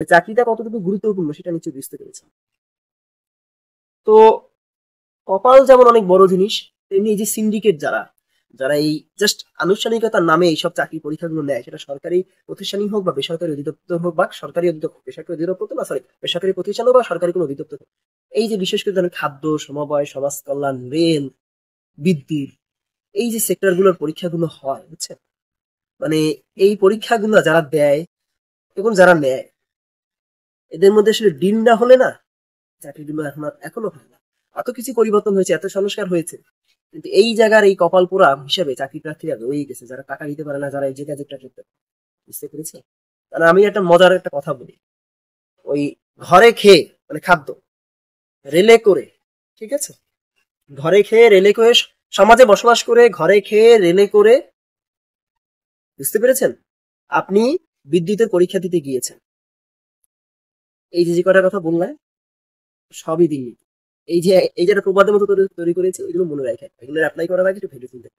চাকরিটা কতটুকু গুরুত্বপূর্ণ সেটা নিশ্চয়ই বুঝতে পেরেছেন। তো কপাল যেমন অনেক বড় জিনিস, তেমনি এই যে সিন্ডিকেট যারা যারা এই জাস্ট আনুষ্ঠানিকতার নামে এইসব চাকরি পরীক্ষাগুলো নেয়, সেটা সরকারি প্রতিষ্ঠানই হোক বা বেসরকারি অধিদপ্তর হোক বা সরকারি অধিদপ্তর, বেসরকারি অধিদপ্তর না সরি বেসরকারি প্রতিষ্ঠান হোক বা সরকারি কোনো অধিদপ্তর হোক, এই যে বিশেষ করে ধরেন খাদ্য, সমবায়, সমাজ কল্যাণ, রেল, বিদ্যুৎ, এই যে সেক্টরগুলোর পরীক্ষাগুলো হয় বুঝছেন, মানে এই পরীক্ষাগুলো যারা দেয় এবং যারা নেয়, এদের মধ্যে আসলে ডিল না হলে না চাকরিগুলো এখনো হয় না। এত কিছু পরিবর্তন হয়েছে, এত সংস্কার হয়েছে, কিন্তু এই জায়গার এই কপাল পোড়া হিসেবে চাকরি প্রার্থীরা রয়েই গেছে, যারা টাকা দিতে পারে না, যারা এই যে কাজটা করতে পারে। বুঝতে পেরেছি। মানে আমি একটা মজার একটা কথা বলি, ওই ঘরে খেয়ে মানে খাদ্য রেলে করে, ঠিক আছে, ঘরে খেয়ে রেলে করে, সমাজে বসবাস করে ঘরে খেয়ে রেলে করে, বুঝতে পেরেছেন, আপনি বিদ্যুতের পরীক্ষা দিতে গিয়েছেন, এই যে যে কটা কথা বললেন সবই দিল্লি। এই যে একটা প্রবাদের মতো তৈরি করেছে, এগুলো মনে রাখেন, এগুলো অ্যাপ্লাই করার আগে একটু ভেবে চিন্তে